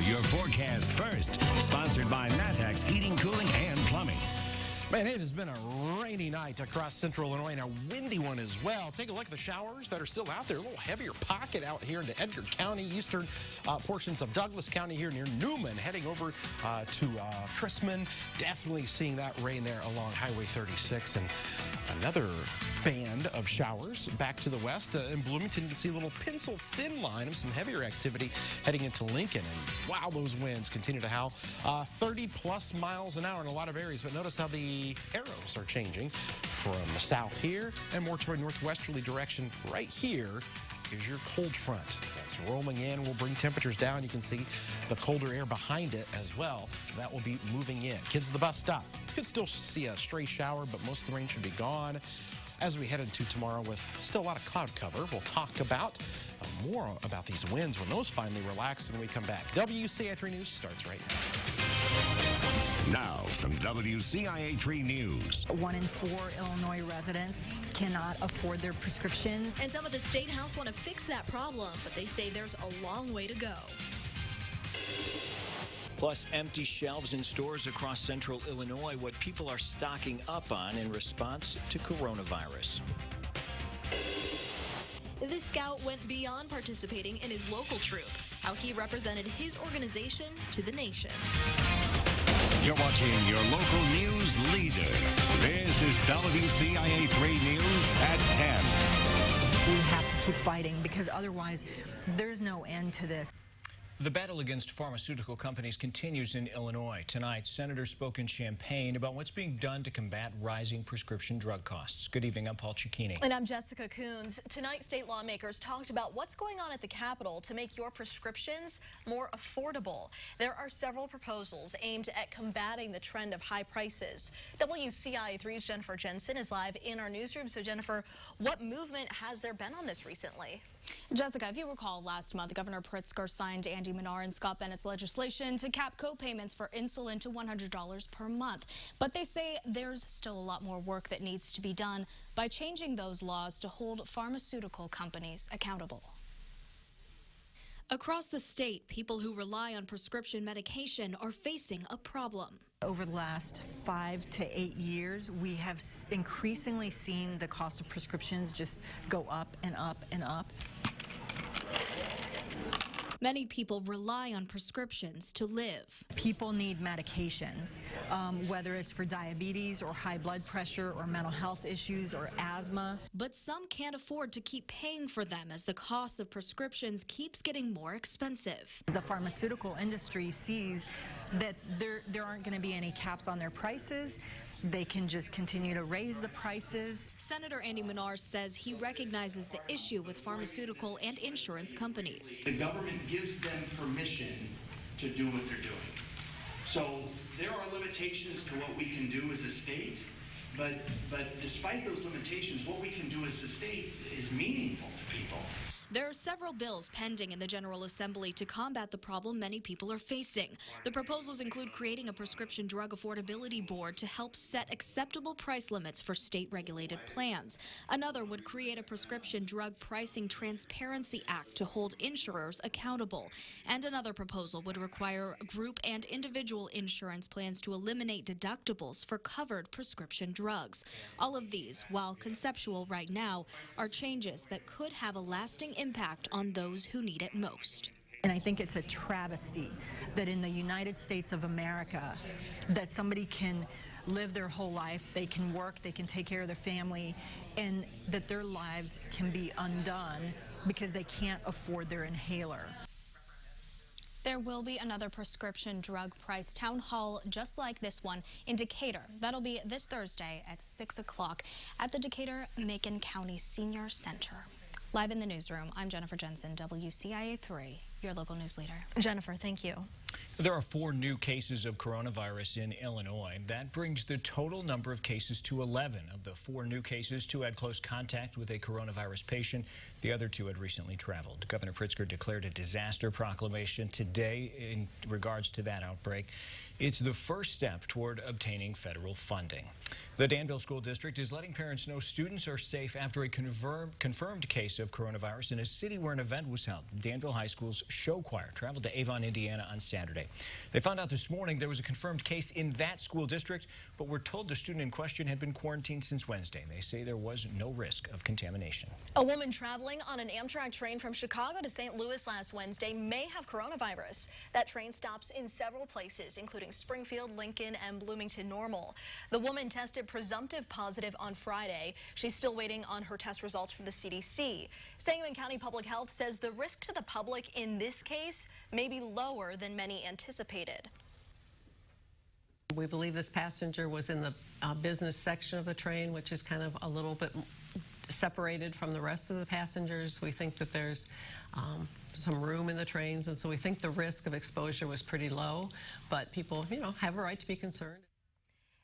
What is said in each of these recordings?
your forecast first. Sponsored by Natex Heating, Cooling, and Plumbing. Man, it has been a rainy night across central Illinois and a windy one as well. Take a look at the showers that are still out there. A little heavier pocket out here into Edgar County, eastern portions of Douglas County here near Newman, heading over to Chrisman. Definitely seeing that rain there along Highway 36. And another band of showers back to the west. In Bloomington, you can see a little pencil-thin line of some heavier activity heading into Lincoln. And wow, those winds continue to howl. 30-plus miles an hour in a lot of areas. But notice how the arrows are changing from the south here and more toward northwesterly direction. Right here is your cold front that's rolling in. Will bring temperatures down. You can see the colder air behind it as well. That will be moving in. Kids at the bus stop. You could still see a stray shower, but most of the rain should be gone as we head into tomorrow with still a lot of cloud cover. We'll talk about more about these winds when those finally relax when we come back. WCIA 3 News starts right now. Now from WCIA 3 News. 1 in 4 Illinois residents cannot afford their prescriptions. And some at the State House want to fix that problem, but they say there's a long way to go. Plus, empty shelves in stores across central Illinois, what people are stocking up on in response to coronavirus. This scout went beyond participating in his local troop, how he represented his organization to the nation. You're watching your local news leader. This is WCIA 3 News at 10. We have to keep fighting because otherwise there's no end to this. The battle against pharmaceutical companies continues in Illinois. Tonight, senators spoke in Champaign about what's being done to combat rising prescription drug costs. Good evening, I'm Paul Cicchini. And I'm Jessica Coons. Tonight, state lawmakers talked about what's going on at the Capitol to make your prescriptions more affordable. There are several proposals aimed at combating the trend of high prices. WCIA 3's Jennifer Jensen is live in our newsroom. So, Jennifer, what movement has there been on this recently? Jessica, if you recall, last month, Governor Pritzker signed Andy Menard and Scott Bennett's legislation to cap co-payments for insulin to $100 per month. But they say there's still a lot more work that needs to be done by changing those laws to hold pharmaceutical companies accountable. Across the state, people who rely on prescription medication are facing a problem. Over the last 5 to 8 years, we have increasingly seen the cost of prescriptions just go up and up and up. Many people rely on prescriptions to live. People need medications, whether it's for diabetes or high blood pressure or mental health issues or asthma. But some can't afford to keep paying for them as the cost of prescriptions keeps getting more expensive. The pharmaceutical industry sees that there aren't going to be any caps on their prices. They can just continue to raise the prices. Senator Andy Menard says he recognizes the issue with pharmaceutical and insurance companies. The government gives them permission to do what they're doing. So there are limitations to what we can do as a state, but despite those limitations, what we can do as a state is meaningful to people. There are several bills pending in the General Assembly to combat the problem many people are facing. The proposals include creating a prescription drug affordability board to help set acceptable price limits for state-regulated plans. Another would create a prescription drug pricing transparency act to hold insurers accountable. And another proposal would require group and individual insurance plans to eliminate deductibles for covered prescription drugs. All of these, while conceptual right now, are changes that could have a lasting impact on those who need it most. And I think it's a travesty that in the United States of America that somebody can live their whole life, they can work, they can take care of their family, and that their lives can be undone because they can't afford their inhaler. There will be another prescription drug price town hall just like this one in Decatur. That'll be this Thursday at 6 o'clock at the Decatur-Macon County Senior Center. Live in the newsroom, I'm Jennifer Jensen, WCIA 3, your local news leader. Jennifer, thank you. There are 4 new cases of coronavirus in Illinois. That brings the total number of cases to 11. Of the 4 new cases, 2 had close contact with a coronavirus patient. The other 2 had recently traveled. Governor Pritzker declared a disaster proclamation today in regards to that outbreak. It's the first step toward obtaining federal funding. The Danville School District is letting parents know students are safe after a confirmed case of coronavirus in a city where an event was held. Danville High School's show choir traveled to Avon, Indiana on Saturday. They found out this morning there was a confirmed case in that school district, but we're told the student in question had been quarantined since Wednesday. They say there was no risk of contamination. A woman traveling on an Amtrak train from Chicago to St. Louis last Wednesday may have coronavirus. That train stops in several places, including Springfield, Lincoln, and Bloomington Normal. The woman tested presumptive positive on Friday. She's still waiting on her test results from the CDC. Sangamon County Public Health says the risk to the public in this case may be lower than many anticipated. We believe this passenger was in the business section of the train, which is kind of a little bit separated from the rest of the passengers. We think that there's some room in the trains, and so we think the risk of exposure was pretty low, but people, have a right to be concerned.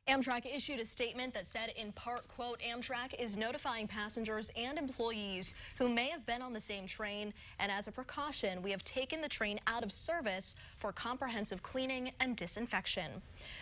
Amtrak issued a statement that said, in part, quote, Amtrak is notifying passengers and employees who may have been on the same train, and as a precaution, we have taken the train out of service for comprehensive cleaning and disinfection.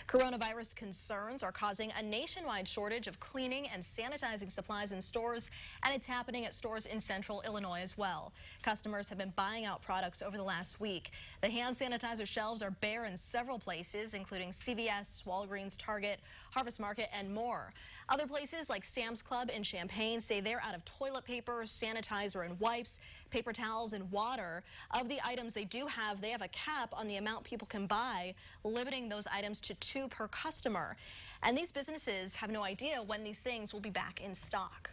Coronavirus concerns are causing a nationwide shortage of cleaning and sanitizing supplies in stores, and it's happening at stores in central Illinois as well. Customers have been buying out products over the last week. The hand sanitizer shelves are bare in several places, including CVS, Walgreens, Target, Harvest Market, and more. Other places like Sam's Club in Champaign say they're out of toilet paper, sanitizer, and wipes, paper towels, and water. Of the items they do have, they have a cap on the amount people can buy, limiting those items to 2 per customer. And these businesses have no idea when these things will be back in stock.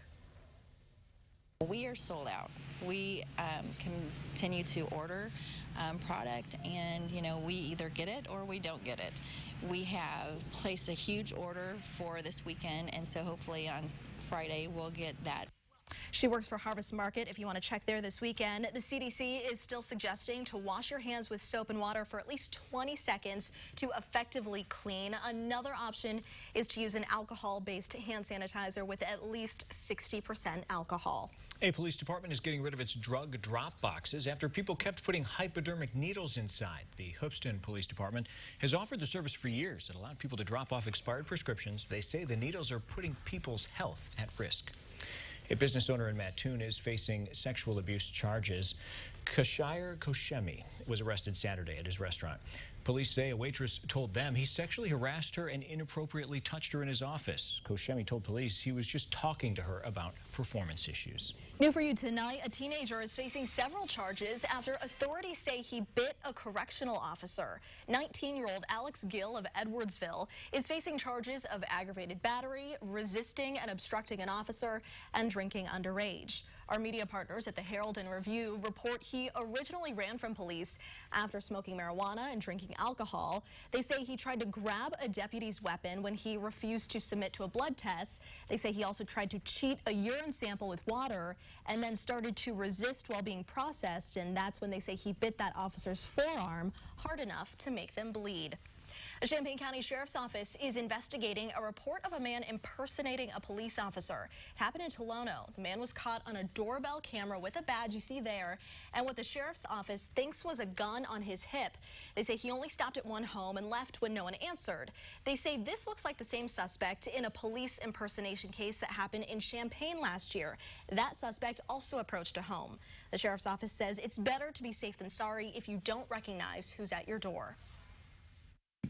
We are sold out. We continue to order product, and we either get it or we don't get it. We have placed a huge order for this weekend, and so hopefully on Friday we'll get that. She works for Harvest Market if you want to check there this weekend. The CDC is still suggesting to wash your hands with soap and water for at least 20 seconds to effectively clean. Another option is to use an alcohol-based hand sanitizer with at least 60% alcohol. A police department is getting rid of its drug drop boxes after people kept putting hypodermic needles inside. The Hoopeston Police Department has offered the service for years. It allowed people to drop off expired prescriptions. They say the needles are putting people's health at risk. A business owner in Mattoon is facing sexual abuse charges. Kashir Koshemi was arrested Saturday at his restaurant. Police say a waitress told them he sexually harassed her and inappropriately touched her in his office. Koshemi told police he was just talking to her about performance issues. New for you tonight, a teenager is facing several charges after authorities say he bit a correctional officer. 19-year-old Alex Gill of Edwardsville is facing charges of aggravated battery, resisting and obstructing an officer, and drinking underage. Our media partners at the Herald and Review report he originally ran from police after smoking marijuana and drinking alcohol. They say he tried to grab a deputy's weapon when he refused to submit to a blood test. They say he also tried to cheat a urine sample with water and then started to resist while being processed, and that's when they say he bit that officer's forearm hard enough to make them bleed. The Champaign County Sheriff's Office is investigating a report of a man impersonating a police officer. It happened in Tolono. The man was caught on a doorbell camera with a badge you see there, and what the Sheriff's Office thinks was a gun on his hip. They say he only stopped at one home and left when no one answered. They say this looks like the same suspect in a police impersonation case that happened in Champaign last year. That suspect also approached a home. The Sheriff's Office says it's better to be safe than sorry if you don't recognize who's at your door.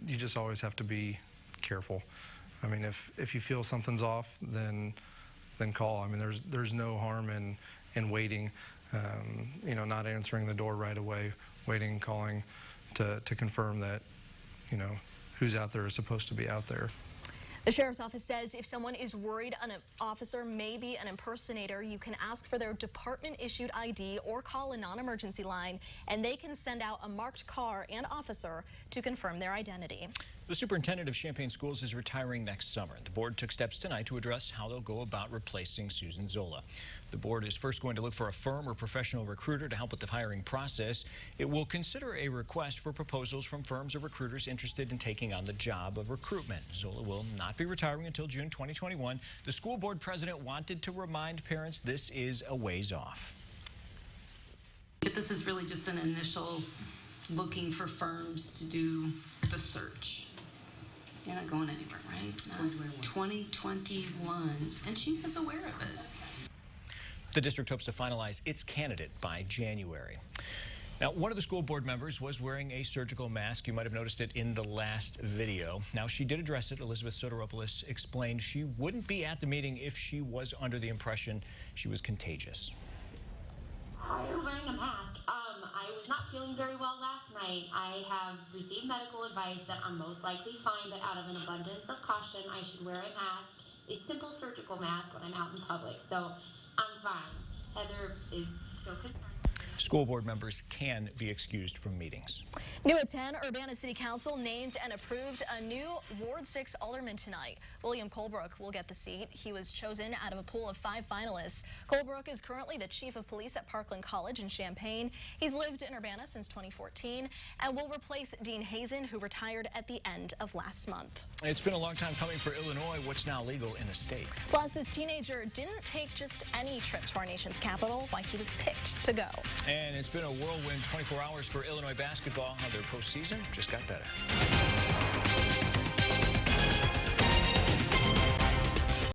You just always have to be careful. I mean, if you feel something's off, then call. I mean, there's no harm in waiting, not answering the door right away, waiting, calling to confirm that, who's out there is supposed to be out there. The Sheriff's Office says if someone is worried an officer may be an impersonator, you can ask for their department-issued ID or call a non-emergency line, and they can send out a marked car and officer to confirm their identity. The superintendent of Champaign Schools is retiring next summer. The board took steps tonight to address how they'll go about replacing Susan Zola. The board is first going to look for a firm or professional recruiter to help with the hiring process. It will consider a request for proposals from firms or recruiters interested in taking on the job of recruitment. Zola will not be retiring until June 2021. The school board president wanted to remind parents this is a ways off. This is really just an initial looking for firms to do the search. You're not going anywhere, right? No. 2021. And she was aware of it. The district hopes to finalize its candidate by January. Now, one of the school board members was wearing a surgical mask. You might have noticed it in the last video. Now, she did address it. Elizabeth Soteropoulos explained she wouldn't be at the meeting if she was under the impression she was contagious. Why are you wearing a mask? I was not feeling very well last night. I have received medical advice that I'm most likely fine, but out of an abundance of caution, I should wear a mask, a simple surgical mask when I'm out in public. So I'm fine. Heather is so concerned. School board members can be excused from meetings. New at 10, Urbana City Council named and approved a new Ward 6 alderman tonight. William Colebrook will get the seat. He was chosen out of a pool of 5 finalists. Colebrook is currently the chief of police at Parkland College in Champaign. He's lived in Urbana since 2014 and will replace Dean Hazen, who retired at the end of last month. It's been a long time coming for Illinois. What's now legal in the state? Plus, this teenager didn't take just any trip to our nation's capital. Why he was picked to go. And it's been a whirlwind 24 hours for Illinois basketball. How their postseason just got better.